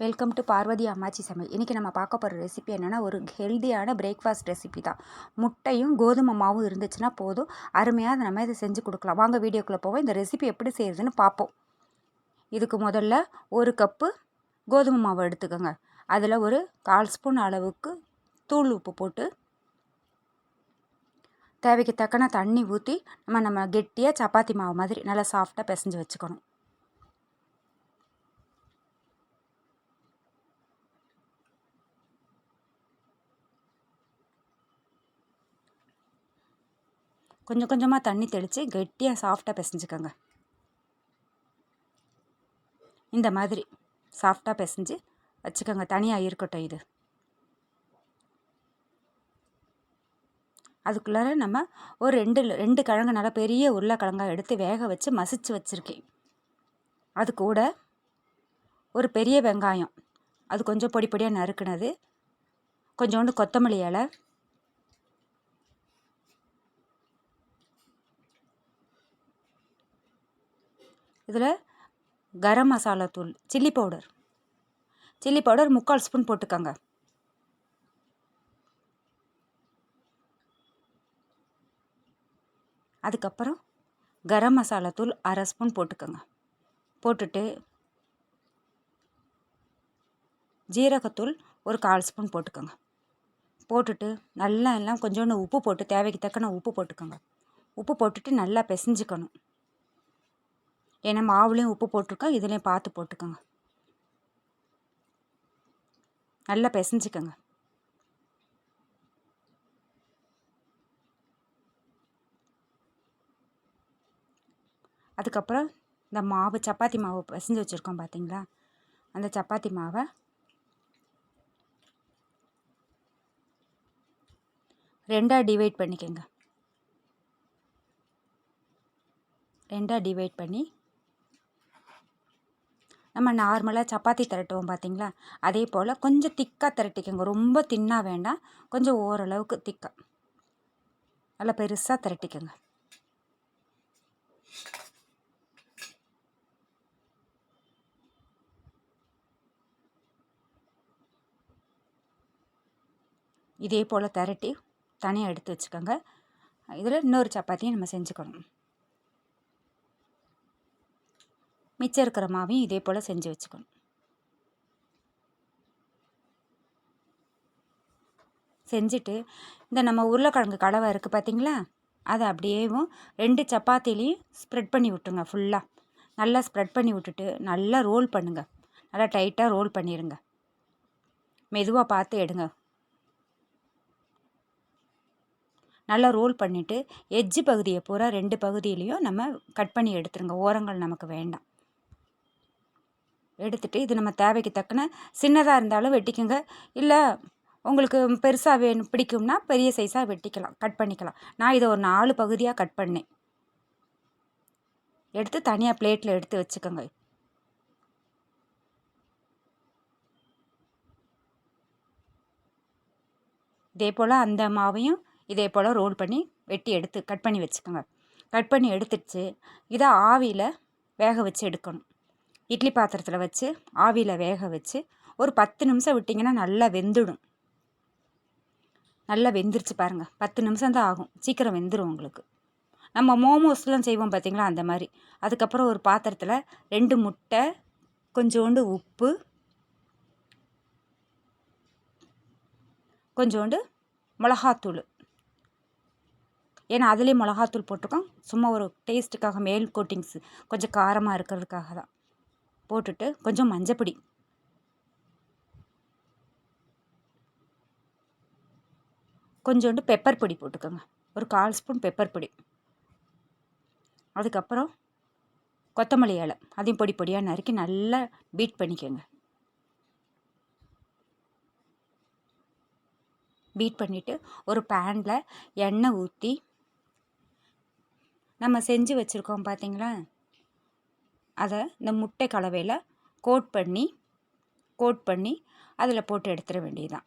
Welcome to பார்வதியம்மாச்சி சமையல். இன்றைக்கி நம்ம பார்க்க போகிற ரெசிபி என்னென்னா, ஒரு ஹெல்த்தியான பிரேக்ஃபாஸ்ட் ரெசிபி தான். முட்டையும் கோதுமை மாவும் இருந்துச்சுன்னா போதும், அருமையாக நம்ம இதை செஞ்சு கொடுக்கலாம். வாங்க வீடியோக்குள்ளே போவோம். இந்த ரெசிபி எப்படி செய்கிறதுன்னு பார்ப்போம். இதுக்கு முதல்ல ஒரு கப்பு கோதுமை மாவு எடுத்துக்கோங்க. அதில் ஒரு 1/4 ஸ்பூன் அளவுக்கு தூள் உப்பு போட்டு, தேவைக்கு தக்கன தண்ணி ஊற்றி நம்ம கெட்டியாக சப்பாத்தி மாவு மாதிரி நல்லா சாஃப்டாக பிசைஞ்சு வச்சுக்கணும். கொஞ்சம் கொஞ்சமாக தண்ணி தெளித்து கெட்டியாக சாஃப்டாக பிசைஞ்சுக்கோங்க. இந்த மாதிரி சாஃப்டாக பிசைஞ்சு வச்சுக்கோங்க, தனியாக இருக்கட்டும். இது அதுக்குள்ளார நம்ம ஒரு ரெண்டு கிழங்கு, நல்லா பெரிய உருளைக்கிழங்காய் எடுத்து வேக வச்சு மசிச்சு வச்சுருக்கேன். அது கூட ஒரு பெரிய வெங்காயம், அது கொஞ்சம் பொடி பொடியாக நறுக்குனது, கொஞ்சோண்டு கொத்தமல்லி இலை, இதில் கரம் மசாலா தூள், சில்லி பவுடர் 3/4 ஸ்பூன் போட்டுக்கோங்க. அதுக்கப்புறம் கரம் மசாலா தூள் 1/2 ஸ்பூன் போட்டுக்கோங்க. போட்டுட்டு ஜீரகத்தூள் ஒரு 1/4 ஸ்பூன் போட்டுக்கோங்க. போட்டுட்டு நல்லா எல்லாம் கொஞ்சோண்டு உப்பு போட்டு, தேவைக்கு தக்கன உப்பு போட்டுக்கோங்க. உப்பு போட்டுட்டு நல்லா பிசைஞ்சிக்கணும். ஏன்னா மாவுலேயும் உப்பு போட்டிருக்கோம், இதுலேயும் பார்த்து போட்டுக்கோங்க. நல்லா பிசைஞ்சிக்கோங்க. அதுக்கப்புறம் இந்த மாவு, சப்பாத்தி மாவு பிசைஞ்சு வச்சுருக்கோம் பார்த்தீங்களா, அந்த சப்பாத்தி மாவை 2ஆக டிவைட் பண்ணிக்கோங்க. 2ஆக டிவைட் பண்ணி நம்ம நார்மலாக சப்பாத்தி திரட்டுவோம் பார்த்தீங்களா, அதே போல் கொஞ்சம் திக்காக திரட்டிக்கோங்க. ரொம்ப தின்னாக வேண்டாம், கொஞ்சம் ஓரளவுக்கு திக்காக நல்லா பெருசாக திரட்டிக்கோங்க. இதே போல் திரட்டி தனியாக எடுத்து வச்சுக்கோங்க. இதில் இன்னொரு சப்பாத்தியும் நம்ம செஞ்சுக்கணும். மிச்சம் இருக்கிற மாவையும் இதே போல் செஞ்சு வச்சுக்கணும். செஞ்சுட்டு இந்த நம்ம உருளைக்கிழங்கு கடவை இருக்குது பார்த்தீங்களா, அதை அப்படியேவும் 2 சப்பாத்திலையும் ஸ்ப்ரெட் பண்ணி விட்டுருங்க. ஃபுல்லாக நல்லா ஸ்ப்ரெட் பண்ணி விட்டுட்டு நல்லா ரோல் பண்ணுங்கள். நல்லா டைட்டாக ரோல் பண்ணிடுங்க. மெதுவாக பார்த்து எடுங்க. நல்லா ரோல் பண்ணிவிட்டு எட்ஜு பகுதியை பூரா 2 பகுதியிலையும் நம்ம கட் பண்ணி எடுத்துருங்க. ஓரங்கள் நமக்கு வேண்டாம். எடுத்துகிட்டு இது நம்ம தேவைக்கு தக்கன சின்னதாக இருந்தாலும் வெட்டிக்கோங்க, இல்லை உங்களுக்கு பெருசாக பிடிக்கும்னா பெரிய சைஸாக வெட்டிக்கலாம், கட் பண்ணிக்கலாம். நான் இதை ஒரு 4 பகுதியாக கட் பண்ணேன். எடுத்து தனியாக பிளேட்டில் எடுத்து வச்சுக்கோங்க. இதே போல் அந்த மாவையும் இதே போல் ரோல் பண்ணி வெட்டி எடுத்து கட் பண்ணி வச்சுக்கோங்க. கட் பண்ணி எடுத்துடுச்சு. இதை ஆவியில் வேக வச்சு எடுக்கணும். இட்லி பாத்திரத்தில் வச்சு ஆவியில் வேக வச்சு ஒரு 10 நிமிஷம் விட்டிங்கன்னா நல்லா வெந்துடும். நல்லா வெந்துருச்சு பாருங்கள். 10 நிமிஷம் தான் ஆகும், சீக்கிரம் வெந்துடும் உங்களுக்கு. நம்ம மோமோஸ்லாம் செய்வோம் பார்த்தீங்களா, அந்த மாதிரி. அதுக்கப்புறம் ஒரு பாத்திரத்தில் 2 முட்டை, கொஞ்சோண்டு உப்பு, கொஞ்சோண்டு மிளகாத்தூள், ஏன்னா அதுலேயே மிளகாத்தூள் போட்டிருக்கோம், சும்மா ஒரு டேஸ்ட்டுக்காக, மேல் கோட்டிங்ஸு கொஞ்சம் காரமாக இருக்கிறதுக்காக தான். போட்டுட்டு கொஞ்சம் மஞ்சப்பொடி, கொஞ்சோண்டு பெப்பர் பொடி போட்டுக்கோங்க. ஒரு 1/4 ஸ்பூன் பெப்பர் பொடி. அதுக்கப்புறம் கொத்தமல்லி இலை, அதையும் பொடி பொடியாக நறுக்கி நல்லா பீட் பண்ணிக்கோங்க. பீட் பண்ணிவிட்டு ஒரு பேனில் எண்ணெய் ஊற்றி நம்ம செஞ்சு வச்சுருக்கோம் பார்த்தீங்களா, அதை இந்த முட்டை கலவையில் கோட் பண்ணி அதில் போட்டு எடுத்துட வேண்டியதுதான்.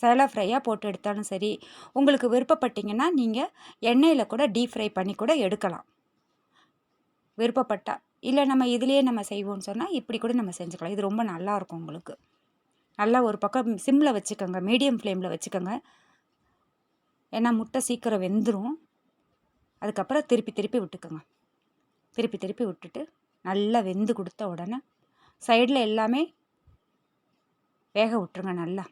சேலோ ஃப்ரையாக போட்டு எடுத்தாலும் சரி, உங்களுக்கு விருப்பப்பட்டீங்கன்னா நீங்கள் எண்ணெயில் கூட டீப் ஃப்ரை பண்ணி கூட எடுக்கலாம். விருப்பப்பட்டால் இல்லை நம்ம இதிலேயே நம்ம செய்வோம்னு சொன்னால் இப்படி கூட நம்ம செஞ்சுக்கலாம். இது ரொம்ப நல்லாயிருக்கும் உங்களுக்கு. நல்லா ஒரு பக்கம் சிம்மில் வச்சுக்கோங்க, மீடியம் ஃப்ளேமில் வச்சுக்கோங்க. ஏன்னா முட்டை சீக்கிரம் வெந்துடும். அதுக்கப்புறம் திருப்பி திருப்பி விட்டுக்கோங்க. திருப்பி திருப்பி விட்டுட்டு நல்லா வெந்து கொடுத்த உடனே சைடில் எல்லாமே வேக விட்டுருங்க.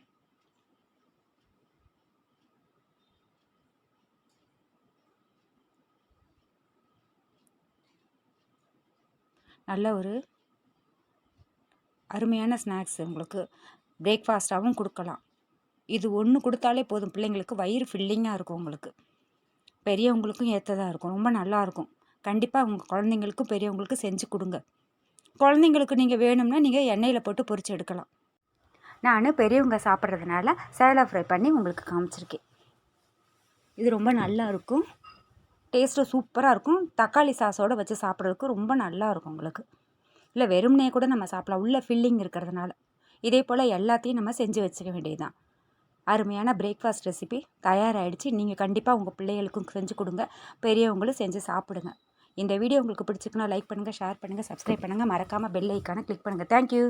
நல்ல ஒரு அருமையான ஸ்நாக்ஸ் உங்களுக்கு பிரேக்ஃபாஸ்ட்டாகவும் கொடுக்கலாம். இது ஒன்று கொடுத்தாலே போதும், பிள்ளைங்களுக்கு வயிறு ஃபில்லிங்காக இருக்கும். உங்களுக்கு பெரியவங்களுக்கும் ஏற்றதாக இருக்கும். ரொம்ப நல்லாயிருக்கும். கண்டிப்பாக உங்கள் குழந்தைங்களுக்கும் பெரியவங்களுக்கும் செஞ்சு கொடுங்க. குழந்தைங்களுக்கு நீங்கள் வேணும்னா நீங்கள் எண்ணெயில் போட்டு பொரிச்சு எடுக்கலாம். நான் பெரியவங்க சாப்பிட்றதுனால சேலோ ஃப்ரை பண்ணி உங்களுக்கு காமிச்சிருக்கேன். இது ரொம்ப நல்லா இருக்கும். டேஸ்ட்டு சூப்பராக இருக்கும். தக்காளி சாஸோடு வச்சு சாப்பிட்றதுக்கு ரொம்ப நல்லா இருக்கும் உங்களுக்கு. இல்லை வெறும்னே கூட நம்ம சாப்பிடலாம், உள்ள ஃபில்லிங் இருக்கிறதுனால. இதே போல் எல்லாத்தையும் நம்ம செஞ்சு வச்சுக்க வேண்டியதுதான். அருமையான பிரேக்ஃபாஸ்ட் ரெசிபி தயாராகிடுச்சு. நீங்கள் கண்டிப்பாக உங்கள் பிள்ளைகளுக்கும் செஞ்சு கொடுங்க, பெரியவங்களும் செஞ்சு சாப்பிடுங்க. இந்த வீடியோ உங்களுக்கு பிடிச்சிருக்குன்னா லைக் பண்ணுங்கள், ஷேர் பண்ணுங்கள், சப்ஸ்கிரைப் பண்ணுங்கள். மறக்காமல் பெல் ஐக்கானை கிளிக் பண்ணுங்கள். தேங்க்யூ.